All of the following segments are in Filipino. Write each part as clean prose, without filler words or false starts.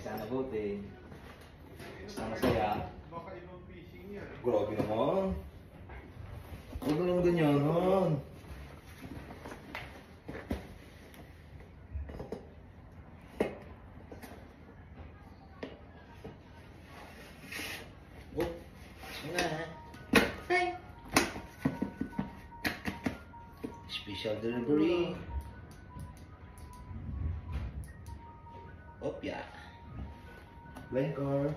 Sana buti. Basta masaya. Grabe naman. Huwag naman ganyan, han. Oh, sana ha. Hi. Special delivery. Opya. Blind car.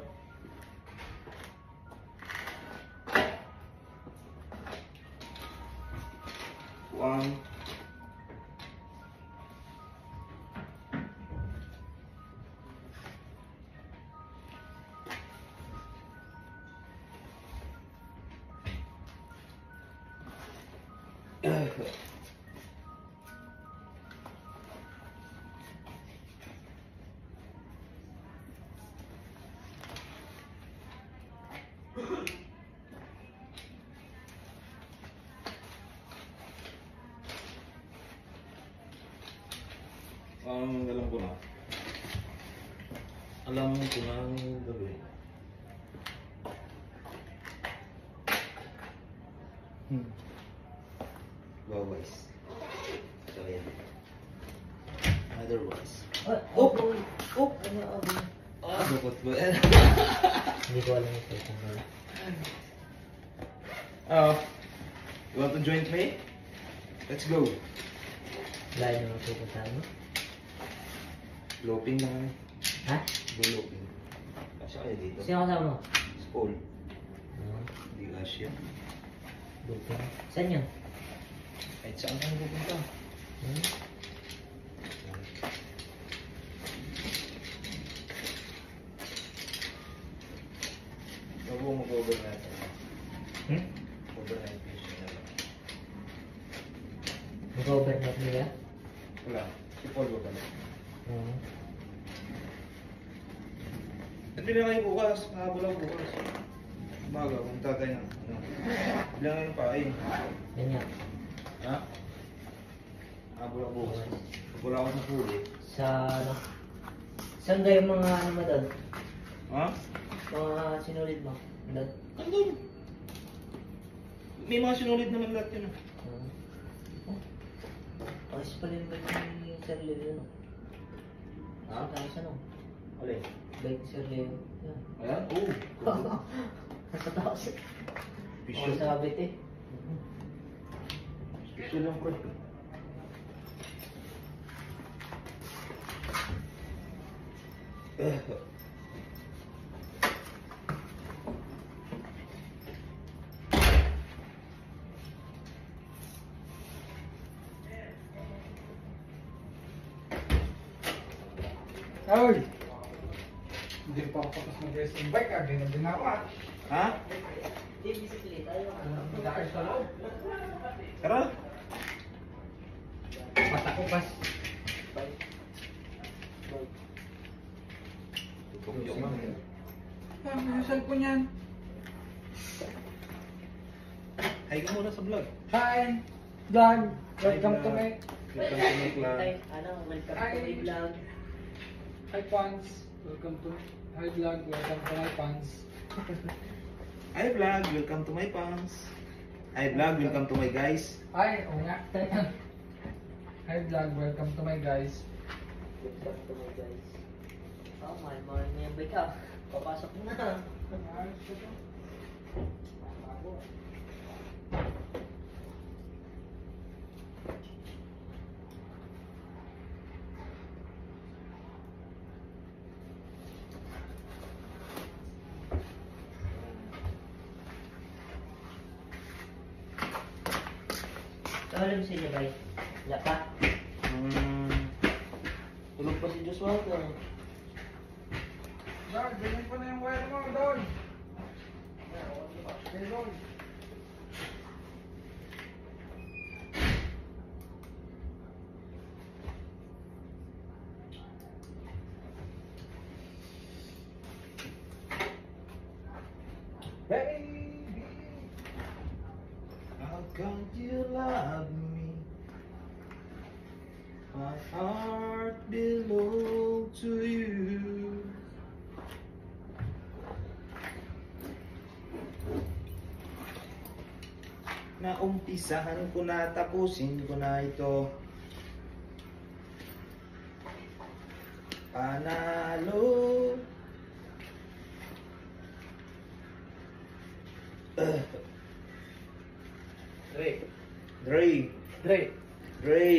One. Alam ko na. Alam ko na ang gawin. Otherwise. So yan. Otherwise. Oh! Oh! Ah, bukot ko yan. Hindi ko alam ito kung ano. Oh. You want to join me? Let's go. Layo naman pupuntahan mo. Loping naman eh. Ha? Loping. Kasi kaya dito. Sino kasama mo? Paul. Oo. Hindi Asya. Bukang. Saan yun? Kahit saan ka pupunta. Huwag mo mag-overnight. Overnight fishing na lang. Mag-overnight nila? Wala. Si Paul ba pala? Oo. Nabili na kayo bukas. Nakahabol ako bukas. Umaga, kung tatay na. Bilang na ng pain. Yan nga. Ha? Nakahabol ako bukas. Wala ako sa huli. Sa ano? Saan kayo mga ano mo doon? Ha? Mga sinulid mo? Doon? Andun. May mga sinulid naman lahat yun. Ayos pala yung bike ni Sir Leo yun. Ha? Ayos ano? Alin? Bike ni Sir Leo. Yan. Ayan? Oo. Nasa taas. Official. Ang sabit eh. Official lang ko. Ay! Hindi pa ako tapos mag-racing bike, hindi na ginawa. Ha? Hindi, bisikleta yun. Dahil sa loob. Tara. Mata ko pas. Ah, may cellphone yan. Hi ka muna sa vlog. Hi! Vlog! Welcome to my... Welcome to my vlog. Ano, welcome to my vlog. Hi, fans! Welcome to... Hi, vlog! Welcome to my fans. Hi vlog, welcome to my pants. Hi vlog, welcome to my guys. Hi! Oo nga. Hi, vlog! Welcome to my guys. Welcome to my guys. Oh, mahal mo yung bike ah. Papasok na. Ayos ko to. Tulog si Jabay. Wala pa. Tulog pa si Joshua ka. Dog, ganyan pa na yung wire mo, Dog. Okay, Dog. Baby, how come you love me? My heart belongs to you. Naumpisahan ko na, tapusin ko na ito. Panalo. Dre. Dre. Dre. Dre.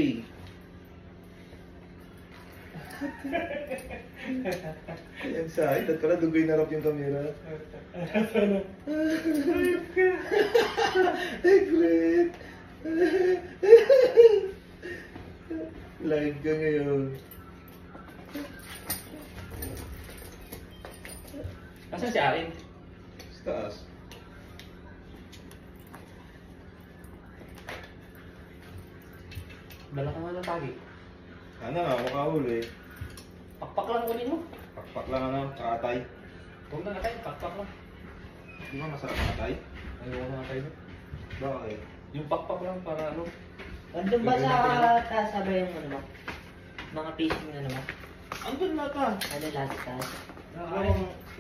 Yan sa akin, at pala dugay na rap yung camera. Ay, great. Live ka ngayon. Asa si Arin? Sa taas. Dala ka nga ng tagi. Ano nga, makahuli. Pakpak lang kunin mo. Pakpak lang ano, kakatay. Huwag na nakay, pakpak lang. Di ba masarap kakatay? Ayaw na tayo. Bakit? Yung pakpak lang para ano. Andun ba Gagawin natin sa taas ba yung ano mo? Mga pacing ano mo? Andun na ka. Ano last taas?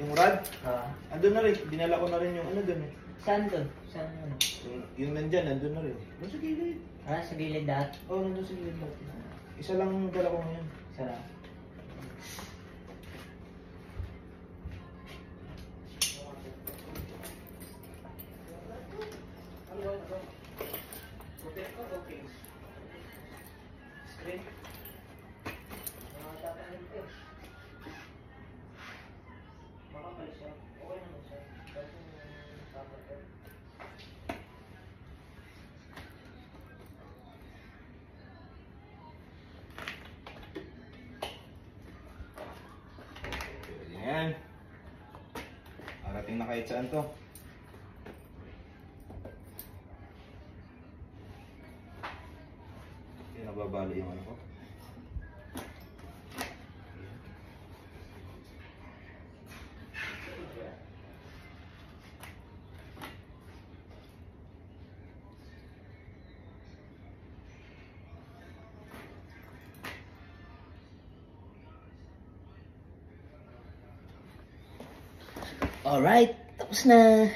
Yung rad? Ah. Andun na rin. Dinala ko na rin yung ano dun eh. Saan dun? Saan ano? Yung nandyan, andun na rin. Doon sa gilid. Ah, sa gilid dahil. Oo, nandun sa gilid. Isa lang dala ko ngayon. Sarap. Okay. Screen. Makapalis siya. Okay naman siya. Kasi tama to. Yan. Arating na kahit saan to. Hindi nababali yung ano ko. Alright, tapos na.